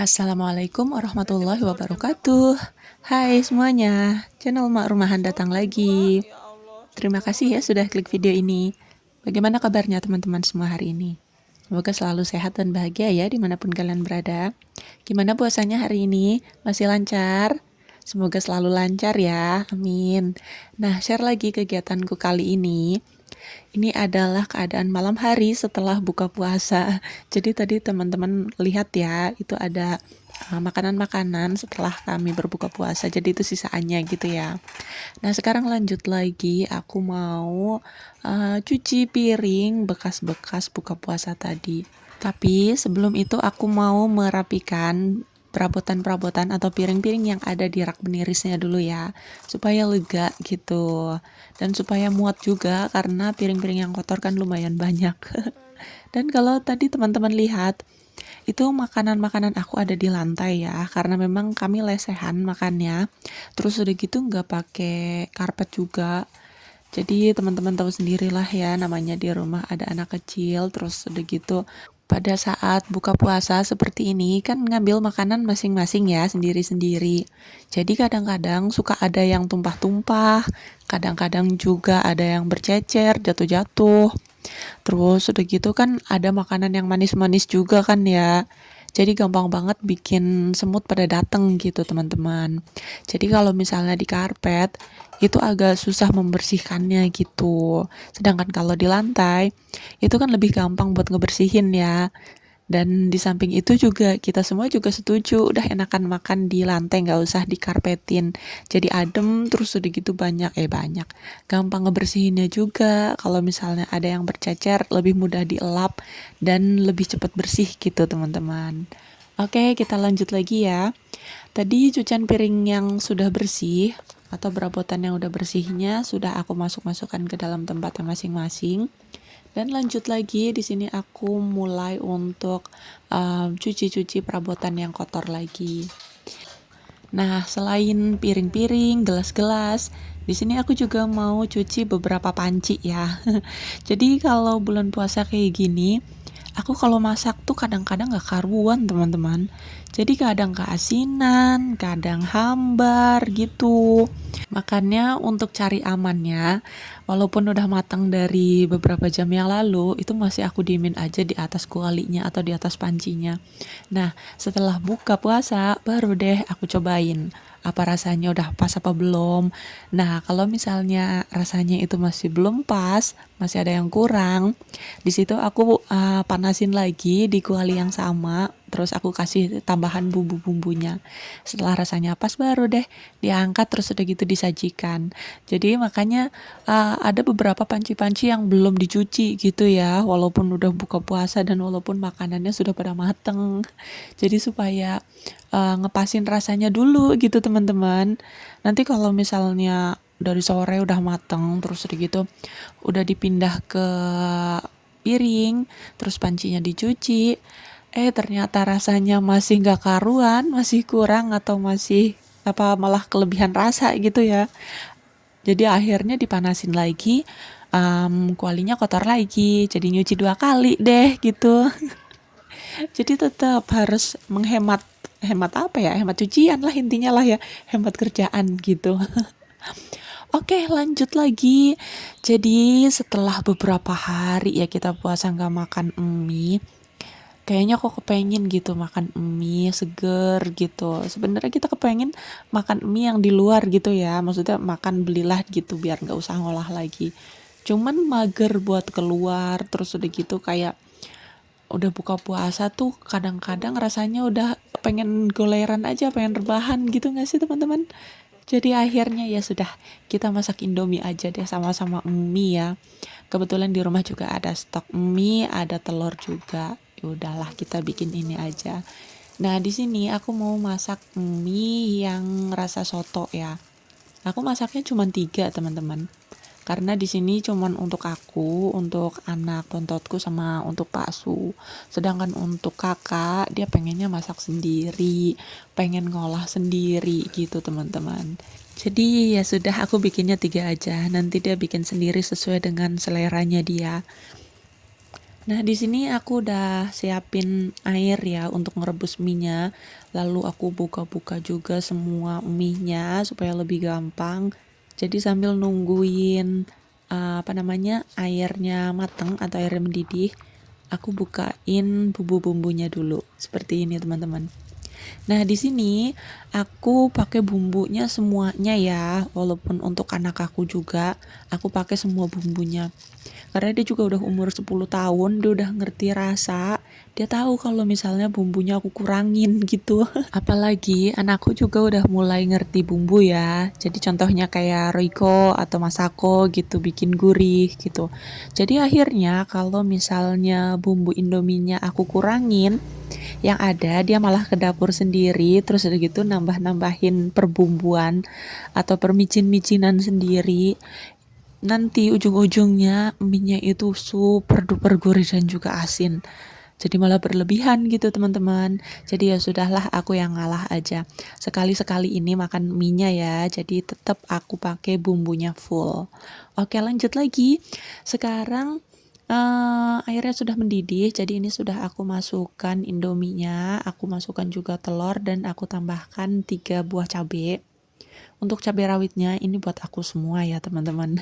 Assalamualaikum warahmatullahi wabarakatuh. Hai semuanya, channel Mak Rumahan datang lagi. Terima kasih ya sudah klik video ini. Bagaimana kabarnya teman-teman semua hari ini? Semoga selalu sehat dan bahagia ya dimanapun kalian berada. Gimana puasanya hari ini? Masih lancar? Semoga selalu lancar ya, amin. Nah, share lagi kegiatanku kali ini. Ini adalah keadaan malam hari setelah buka puasa. Jadi tadi teman-teman lihat ya, itu ada makanan-makanan setelah kami berbuka puasa. Jadi itu sisaannya gitu ya. Nah, sekarang lanjut lagi. Aku mau cuci piring bekas-bekas buka puasa tadi. Tapi sebelum itu aku mau merapikan perabotan-perabotan atau piring-piring yang ada di rak penirisnya dulu ya, supaya lega gitu. Dan supaya muat juga karena piring-piring yang kotor kan lumayan banyak. Dan kalau tadi teman-teman lihat, itu makanan-makanan aku ada di lantai ya, karena memang kami lesehan makannya. Terus udah gitu nggak pakai karpet juga. Jadi teman-teman tahu sendirilah ya, namanya di rumah ada anak kecil, terus udah gitu pada saat buka puasa seperti ini kan ngambil makanan masing-masing ya, sendiri-sendiri. Jadi kadang-kadang suka ada yang tumpah-tumpah, kadang-kadang juga ada yang bercecer, jatuh-jatuh. Terus udah gitu kan ada makanan yang manis-manis juga kan ya. Jadi gampang banget bikin semut pada dateng gitu teman-teman. Jadi kalau misalnya di karpet itu agak susah membersihkannya gitu. Sedangkan kalau di lantai itu kan lebih gampang buat ngebersihin ya. Dan di samping itu juga kita semua juga setuju udah enakan makan di lantai nggak usah dikarpetin. Jadi adem terus udah gitu banyak gampang ngebersihinnya juga. Kalau misalnya ada yang bercecer lebih mudah dielap dan lebih cepat bersih gitu teman-teman. Oke, kita lanjut lagi ya. Tadi cucian piring yang sudah bersih atau perabotan yang udah bersihnya sudah aku masuk-masukkan ke dalam tempatnya masing-masing. Dan lanjut lagi di sini aku mulai untuk cuci-cuci perabotan yang kotor lagi. Nah, selain piring-piring, gelas-gelas, di sini aku juga mau cuci beberapa panci ya. Jadi kalau bulan puasa kayak gini, aku kalau masak tuh kadang-kadang gak karuan teman-teman. Jadi kadang keasinan, kadang hambar gitu. Makanya untuk cari amannya, walaupun udah matang dari beberapa jam yang lalu, itu masih aku diemin aja di atas kualinya atau di atas pancinya. Nah, setelah buka puasa, baru deh aku cobain apa rasanya udah pas apa belum. Nah, kalau misalnya rasanya itu masih belum pas, masih ada yang kurang, di situ aku panasin lagi di kuali yang sama, terus aku kasih tambahan bumbu-bumbunya. Setelah rasanya pas baru deh diangkat terus udah gitu disajikan. Jadi makanya ada beberapa panci-panci yang belum dicuci gitu ya, walaupun udah buka puasa dan walaupun makanannya sudah pada mateng. Jadi supaya ngepasin rasanya dulu gitu teman-teman. Nanti kalau misalnya dari sore udah mateng terus udah gitu udah dipindah ke piring, terus pancinya dicuci, ternyata rasanya masih nggak karuan, masih kurang atau masih apa malah kelebihan rasa gitu ya. Jadi akhirnya dipanasin lagi, kualinya kotor lagi, jadi nyuci 2 kali deh gitu. Jadi tetap harus menghemat, hemat apa ya, hemat cucian lah intinya lah ya, hemat kerjaan gitu. Oke, lanjut lagi. Jadi setelah beberapa hari ya kita puasa nggak makan mie, kayaknya kok kepengen gitu makan mie seger gitu. Sebenarnya kita kepengen makan mie yang di luar gitu ya, maksudnya makan belilah gitu biar nggak usah ngolah lagi. Cuman mager buat keluar, terus udah gitu kayak udah buka puasa tuh kadang-kadang rasanya udah pengen goleran aja, pengen rebahan gitu nggak sih teman-teman? Jadi akhirnya ya sudah kita masak Indomie aja deh sama-sama mie ya. Kebetulan di rumah juga ada stok mie, ada telur juga. Ya udahlah kita bikin ini aja. Nah, di sini aku mau masak mie yang rasa soto ya. Aku masaknya cuma 3 teman-teman. Karena di sini cuman untuk aku, untuk anak tontotku sama untuk Pak Su. Sedangkan untuk kakak dia pengennya masak sendiri, pengen ngolah sendiri gitu teman-teman. Jadi ya sudah aku bikinnya 3 aja. Nanti dia bikin sendiri sesuai dengan seleranya dia. Nah, di sini aku udah siapin air ya untuk ngerebus mie-nya. Lalu aku buka-buka juga semua mie-nya supaya lebih gampang. Jadi sambil nungguin airnya mateng atau airnya mendidih, aku bukain bumbu-bumbunya dulu. Seperti ini, teman-teman. Nah, di sini aku pakai bumbunya semuanya ya, walaupun untuk anak aku juga, aku pakai semua bumbunya. Karena dia juga udah umur 10 tahun, dia udah ngerti rasa, dia tahu kalau misalnya bumbunya aku kurangin gitu. Apalagi anakku juga udah mulai ngerti bumbu ya. Jadi contohnya kayak Royco atau Masako gitu bikin gurih gitu. Jadi akhirnya kalau misalnya bumbu Indominya aku kurangin, yang ada dia malah ke dapur sendiri terus udah gitu nambah-nambahin perbumbuan atau permicin-micinan sendiri. Nanti ujung-ujungnya mie-nya itu super duper gurih dan juga asin. Jadi malah berlebihan gitu teman-teman. Jadi ya sudahlah aku yang ngalah aja. Sekali-sekali ini makan mie-nya ya. Jadi tetap aku pakai bumbunya full. Oke, lanjut lagi. Sekarang airnya sudah mendidih, jadi ini sudah aku masukkan Indominya, aku masukkan juga telur dan aku tambahkan 3 buah cabai. Untuk cabai rawitnya ini buat aku semua ya teman-teman.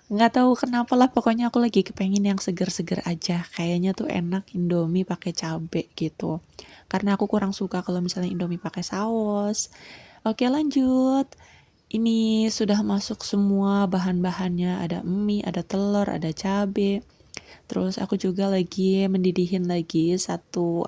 Nggak tahu kenapa lah, pokoknya aku lagi kepengen yang seger-seger aja. Kayaknya tuh enak Indomie pakai cabai gitu. Karena aku kurang suka kalau misalnya Indomie pakai saus. Oke, lanjut. Ini sudah masuk semua bahan-bahannya, ada mie, ada telur, ada cabai. Terus aku juga lagi mendidihin lagi satu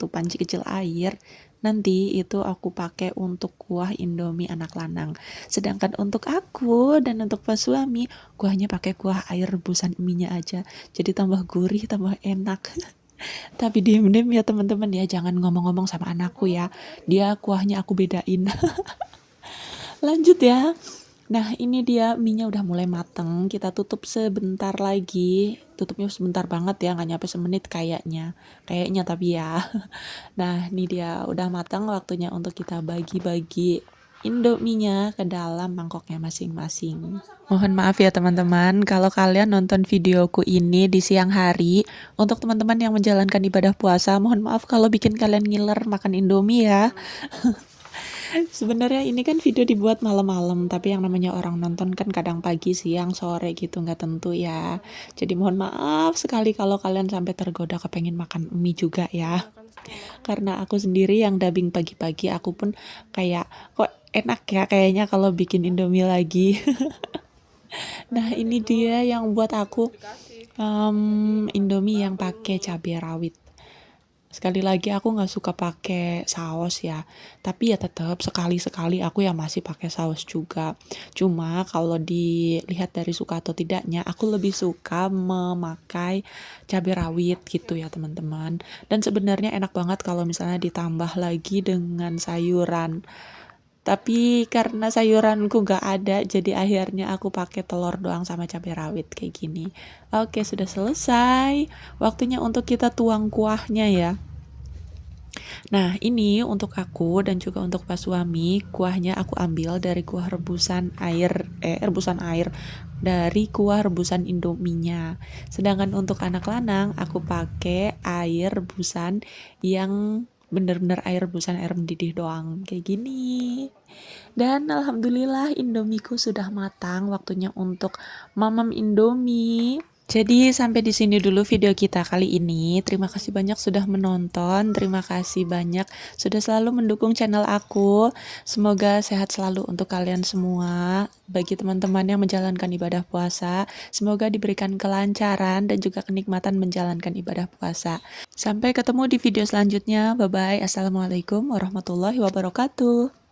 panci kecil air. Nanti itu aku pakai untuk kuah Indomie anak lanang. Sedangkan untuk aku dan untuk pas suami, kuahnya pakai kuah air rebusan mie-nya aja. Jadi tambah gurih, tambah enak. Tapi diem-diem ya teman-teman ya, jangan ngomong-ngomong sama anakku ya. Dia kuahnya aku bedain. Lanjut ya. Nah, ini dia mie-nya udah mulai mateng. Kita tutup sebentar lagi. Tutupnya sebentar banget ya, nggak nyampe semenit kayaknya. Kayaknya tapi ya. Nah, ini dia udah matang, waktunya untuk kita bagi-bagi Indominya ke dalam mangkoknya masing-masing. Mohon maaf ya teman-teman, kalau kalian nonton videoku ini di siang hari, untuk teman-teman yang menjalankan ibadah puasa, mohon maaf kalau bikin kalian ngiler makan Indomie ya. Sebenarnya ini kan video dibuat malam-malam, tapi yang namanya orang nonton kan kadang pagi, siang, sore gitu, nggak tentu ya. Jadi mohon maaf sekali kalau kalian sampai tergoda kepengen makan mie juga ya. Karena aku sendiri yang dubbing pagi-pagi, aku pun kayak kok enak ya kayaknya kalau bikin Indomie lagi. Nah, ini dia yang buat aku Indomie yang pakai cabai rawit. Sekali lagi aku nggak suka pakai saus ya, tapi ya tetap sekali-sekali aku ya masih pakai saus juga. Cuma kalau dilihat dari suka atau tidaknya, aku lebih suka memakai cabai rawit gitu ya teman-teman. Dan sebenarnya enak banget kalau misalnya ditambah lagi dengan sayuran. Tapi karena sayuranku nggak ada, jadi akhirnya aku pakai telur doang sama cabai rawit kayak gini. Oke, sudah selesai. Waktunya untuk kita tuang kuahnya ya. Nah, ini untuk aku dan juga untuk pas suami, kuahnya aku ambil dari kuah rebusan air dari kuah rebusan Indominya. Sedangkan untuk anak lanang, aku pakai air rebusan yang bener-bener air rebusan air mendidih doang kayak gini. Dan alhamdulillah Indomiku sudah matang, waktunya untuk mamam Indomie. Jadi sampai di sini dulu video kita kali ini. Terima kasih banyak sudah menonton. Terima kasih banyak sudah selalu mendukung channel aku. Semoga sehat selalu untuk kalian semua. Bagi teman-teman yang menjalankan ibadah puasa, semoga diberikan kelancaran dan juga kenikmatan menjalankan ibadah puasa. Sampai ketemu di video selanjutnya. Bye bye. Assalamualaikum warahmatullahi wabarakatuh.